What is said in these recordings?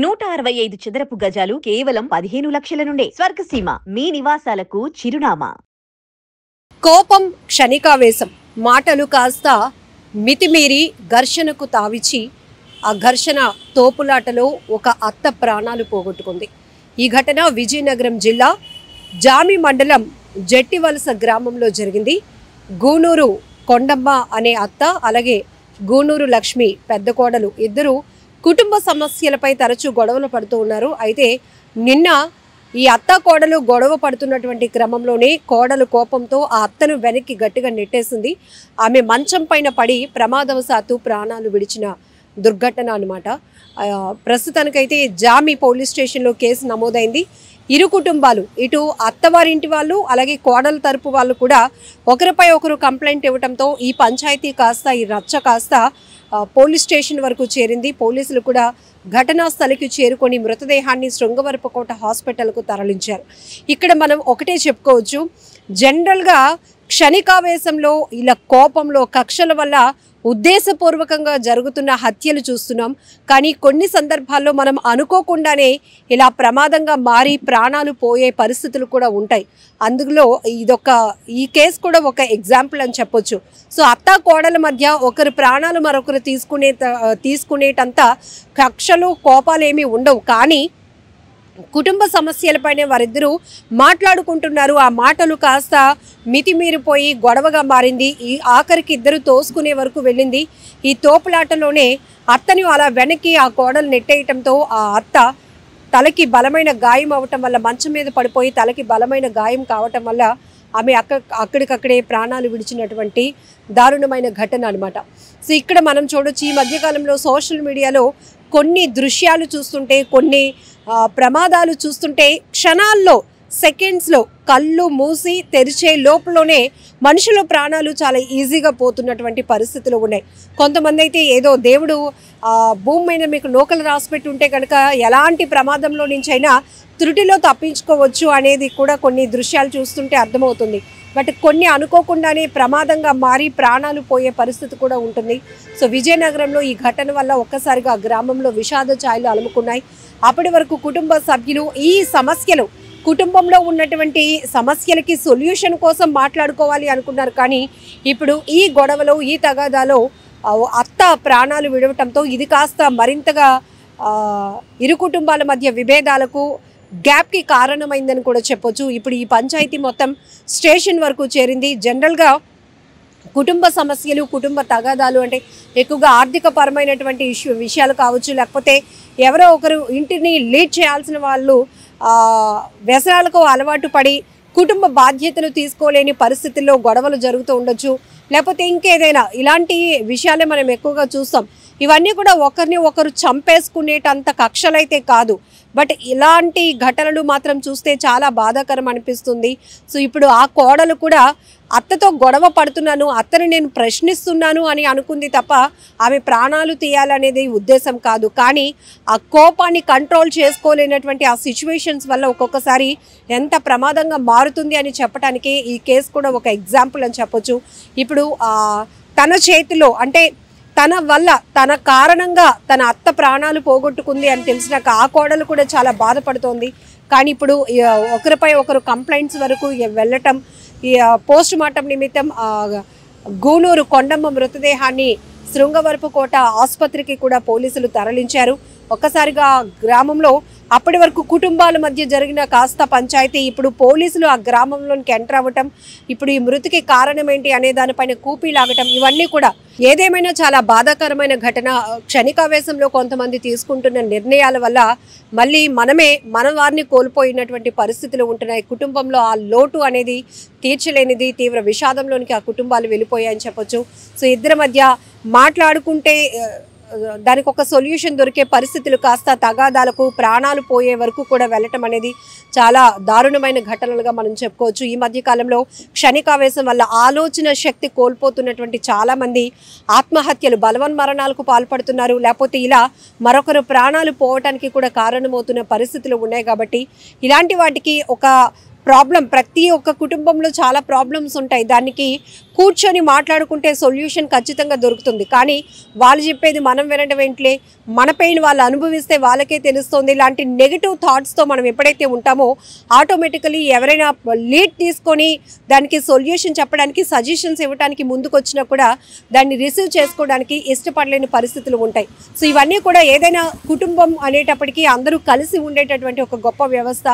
165 చదరపు గజాలు కేవలం 15 లక్షల నుండే. స్వర్గసీమ మీ నివాసాలకు చిరునామా. కోపం క్షణికావేశం, మాటలు కాస్త మితిమీరి ఘర్షణకు తావిచి ఆ ఘర్షణ తోపులాటలో ఒక అత్త ప్రాణాలు పోగొట్టుకుంది. ఈ ఘటన విజయనగరం జిల్లా జామి మండలం జట్టివలస గ్రామంలో జరిగింది. గూనూరు కొండమ్మ అనే అత్త, అలాగే గూనూరు లక్ష్మి పెద్ద కోడలు ఇద్దరు కుటుంబ సమస్యలపై తరచూ గొడవలు పడుతూ ఉన్నారు. అయితే నిన్న ఈ అత్త కోడలు గొడవ పడుతున్నటువంటి క్రమంలోనే కోడలు కోపంతో ఆ అత్తను వెనక్కి గట్టిగా నెట్టేసింది. ఆమె మంచం పైన పడి ప్రమాదవశాత్తు ప్రాణాలు విడిచిన దుర్ఘటన అన్నమాట. ప్రస్తుతానికైతే జామి పోలీస్ స్టేషన్లో కేసు నమోదైంది. ఇరు కుటుంబాలు, ఇటు అత్తవారింటి వాళ్ళు అలాగే కోడల తరపు వాళ్ళు కూడా ఒకరిపై ఒకరు కంప్లైంట్ ఇవ్వడంతో ఈ పంచాయతీ కాస్త, ఈ రచ్చ కాస్త పోలీస్ స్టేషన్ వరకు చేరింది. పోలీసులు కూడా ఘటనా స్థలికి చేరుకొని మృతదేహాన్ని శృంగవరపుకోట హాస్పిటల్కు తరలించారు. ఇక్కడ మనం ఒకటే చెప్పుకోవచ్చు, జనరల్గా క్షణికావేశంలో, ఇలా కోపంలో, కక్షల వల్ల ఉద్దేశపూర్వకంగా జరుగుతున్న హత్యలు చూస్తున్నాం. కానీ కొన్ని సందర్భాల్లో మనం అనుకోకుండానే ఇలా ప్రమాదంగా మారి ప్రాణాలు పోయే పరిస్థితులు కూడా ఉంటాయి. అందులో ఈ కేసు కూడా ఒక ఎగ్జాంపుల్ అని చెప్పొచ్చు. సో అత్త కోడల మధ్య ఒకరు ప్రాణాలు మరొకరు తీసుకునేటంత కక్షలు, కోపాలు ఏమీ ఉండవు. కానీ కుటుంబ సమస్యలపైనే వారిద్దరూ మాట్లాడుకుంటున్నారు. ఆ మాటలు కాస్త మితిమీరిపోయి గొడవగా మారింది. ఈ ఆఖరికి ఇద్దరు తోసుకునే వరకు వెళ్ళింది. ఈ తోపులాటలోనే అత్తని అలా వెనక్కి ఆ కోడలు నెట్టేయటంతో ఆ అత్త తలకి బలమైన గాయం అవటం వల్ల, మంచం మీద పడిపోయి తలకి బలమైన గాయం కావటం వల్ల ఆమె అక్కడికక్కడే ప్రాణాలు విడిచినటువంటి దారుణమైన ఘటన అనమాట. సో ఇక్కడ మనం చూడొచ్చు, ఈ మధ్యకాలంలో సోషల్ మీడియాలో కొన్ని దృశ్యాలు చూస్తుంటే, కొన్ని ప్రమాదాలు చూస్తుంటే క్షణాల్లో, సెకండ్స్లో కళ్ళు మూసి తెరిచే లోపలనే మనుషుల ప్రాణాలు చాలా ఈజీగా పోతున్నటువంటి పరిస్థితులు ఉన్నాయి. కొంతమంది అయితే ఏదో దేవుడు భూమి మీద మీకు నూకలు రాసిపెట్టి ఉంటే కనుక ఎలాంటి ప్రమాదంలో నుంచైనా త్రుటిలో తప్పించుకోవచ్చు అనేది కూడా కొన్ని దృశ్యాలు చూస్తుంటే అర్థమవుతుంది. బట్ కొన్ని అనుకోకుండానే ప్రమాదంగా మారి ప్రాణాలు పోయే పరిస్థితి కూడా ఉంటుంది. సో విజయనగరంలో ఈ ఘటన వల్ల ఒక్కసారిగా గ్రామంలో విషాద ఛాయలు అలుముకున్నాయి. అప్పటి వరకు కుటుంబ సభ్యులు ఈ సమస్యలు, కుటుంబంలో ఉన్నటువంటి సమస్యలకి సొల్యూషన్ కోసం మాట్లాడుకోవాలి అనుకున్నారు. కానీ ఇప్పుడు ఈ గొడవలో, ఈ తగాదాలో అత్త ప్రాణాలు విడవటంతో ఇది కాస్త మరింతగా ఇరు కుటుంబాల మధ్య విభేదాలకు, గ్యాప్కి కారణమైందని కూడా చెప్పొచ్చు. ఇప్పుడు ఈ పంచాయతీ మొత్తం స్టేషన్ వరకు చేరింది. జనరల్గా కుటుంబ సమస్యలు, కుటుంబ తగాదాలు అంటే ఎక్కువగా ఆర్థిక పరమైనటువంటి విషయాలు కావచ్చు, లేకపోతే ఎవరో ఒకరు ఇంటిని లీడ్ చేయాల్సిన వాళ్ళు వ్యసనాలకు అలవాటు పడి కుటుంబ బాధ్యతలు తీసుకోలేని పరిస్థితుల్లో గొడవలు జరుగుతూ ఉండొచ్చు, లేకపోతే ఇంకేదైనా ఇలాంటి విషయాలే మనం ఎక్కువగా చూస్తాం. ఇవన్నీ కూడా ఒకరిని ఒకరు చంపేసుకునేటంత కక్షలైతే కాదు, బట్ ఇలాంటి ఘటనలు మాత్రం చూస్తే చాలా బాధాకరం అనిపిస్తుంది. సో ఇప్పుడు ఆ కోడలు కూడా అత్తతో గొడవ పడుతున్నాను, అత్తని నేను ప్రశ్నిస్తున్నాను అని అనుకుంది తప్ప ఆమె ప్రాణాలు తీయాలనేది ఉద్దేశం కాదు. కానీ ఆ కోపాన్ని కంట్రోల్ చేసుకోలేనటువంటి ఆ సిచ్యువేషన్స్ వల్ల ఒక్కొక్కసారి ఎంత ప్రమాదంగా మారుతుంది అని చెప్పడానికి ఈ కేసు కూడా ఒక ఎగ్జాంపుల్ అని చెప్పొచ్చు. ఇప్పుడు తన చేతిలో, అంటే తన వల్ల, తన కారణంగా తన అత్త ప్రాణాలు పోగొట్టుకుంది అని తెలిసినాక ఆ కోడలు కూడా చాలా బాధపడుతోంది. కానీ ఇప్పుడు ఒకరిపై ఒకరు కంప్లైంట్స్ వరకు వెళ్ళటం, ఈ పోస్ట్ మార్టం నిమిత్తం గూనూరు కొండమ్మ మృతదేహాన్ని శృంగవరపుకోట ఆసుపత్రికి కూడా పోలీసులు తరలించారు. ఒక్కసారిగా గ్రామంలో అప్పటి వరకు కుటుంబాల మధ్య జరిగిన కాస్త పంచాయతీ ఇప్పుడు పోలీసులు ఆ గ్రామంలోనికి ఎంటర్ అవ్వటం, ఇప్పుడు ఈ మృతికి కారణం ఏంటి అనే దానిపైన కూపీలాగటం, ఇవన్నీ కూడా ఏదేమైనా చాలా బాధాకరమైన ఘటన. క్షణికావేశంలో కొంతమంది తీసుకుంటున్న నిర్ణయాల వల్ల మళ్ళీ మన వారిని కోల్పోయినటువంటి పరిస్థితులు ఉంటున్నాయి. కుటుంబంలో ఆ లోటు అనేది తీర్చలేనిది, తీవ్ర విషాదంలోనికి ఆ కుటుంబాలు వెళ్ళిపోయాయని చెప్పొచ్చు. సో ఇద్దరి మధ్య మాట్లాడుకుంటే దానికి ఒక సొల్యూషన్ దొరికే పరిస్థితులు కాస్త తగాదాలకు, ప్రాణాలు పోయే వరకు కూడా వెళ్ళటం అనేది చాలా దారుణమైన ఘటనలుగా మనం చెప్పుకోవచ్చు. ఈ మధ్య కాలంలో క్షణికావేశం వల్ల ఆలోచన శక్తి కోల్పోతున్నటువంటి చాలామంది ఆత్మహత్యలు, బలవన్మరణాలకు పాల్పడుతున్నారు. లేకపోతే ఇలా మరొకరు ప్రాణాలు పోవటానికి కూడా కారణమవుతున్న పరిస్థితులు ఉన్నాయి. కాబట్టి ఇలాంటి వాటికి ఒక ప్రాబ్లం ప్రతి ఒక్క కుటుంబంలో చాలా ప్రాబ్లమ్స్ ఉంటాయి. దానికి కూర్చొని మాట్లాడుకుంటే సొల్యూషన్ ఖచ్చితంగా దొరుకుతుంది. కానీ వాళ్ళు చెప్పేది మనం వినడం ఏంట్లే, మన పెయిన్ వాళ్ళు అనుభవిస్తే వాళ్ళకే తెలుస్తుంది. ఇలాంటి నెగిటివ్ థాట్స్తో మనం ఎప్పుడైతే ఉంటామో ఆటోమేటికలీ ఎవరైనా లీడ్ తీసుకొని దానికి సొల్యూషన్ చెప్పడానికి, సజెషన్స్ ఇవ్వడానికి ముందుకు వచ్చినా కూడా దాన్ని రిసీవ్ చేసుకోవడానికి ఇష్టపడలేని పరిస్థితులు ఉంటాయి. సో ఇవన్నీ కూడా ఏదైనా కుటుంబం అనేటప్పటికీ అందరూ కలిసి ఉండేటటువంటి ఒక గొప్ప వ్యవస్థ.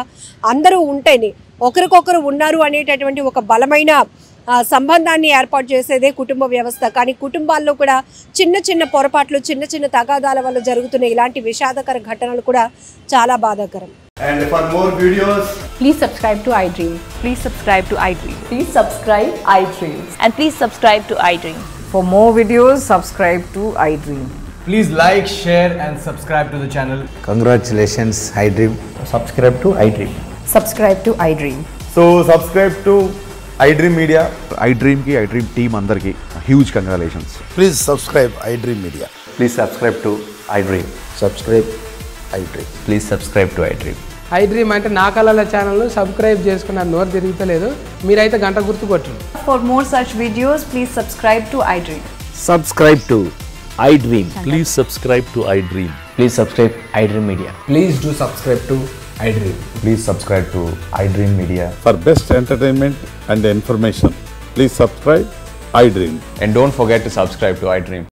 అందరూ ఉంటేనే ఒకరికొకరు ఉన్నారు అనేటటువంటి ఒక బలమైన సంబంధాన్ని ఏర్పాటు చేసేదే కుటుంబ వ్యవస్థ. కానీ కుటుంబాల్లో కూడా చిన్న చిన్న పొరపాట్లు, చిన్న చిన్న తగాదాల వల్ల జరుగుతున్న ఇలాంటి విషాదకర ఘటనలు కూడా చాలా బాధాకరం. And for more videos, please subscribe to iDream. Please subscribe to iDream. Please subscribe iDream. And please subscribe to iDream. For more videos, subscribe to iDream. Please like, share and subscribe to the channel. Congratulations, iDream. Subscribe to iDream. Subscribe to iDream. so subscribe to iDream Media. iDream team andarki huge congratulations. Please subscribe iDream Media. Please subscribe to iDream. Subscribe iDream. Please subscribe to iDream. iDream అంటే నా కళల ఛానల్ను subscribe చేసుకున్న నోరు తిరుగుతలేదు. మీరైతే గంట గుర్తు కొట్టండి. For more such videos, please subscribe to iDream. Subscribe to iDream. Please subscribe to iDream. Please subscribe iDream Media. Please do subscribe to iDream. Please subscribe to iDream Media. For best entertainment and information, please subscribe iDream. And don't forget to subscribe to iDream.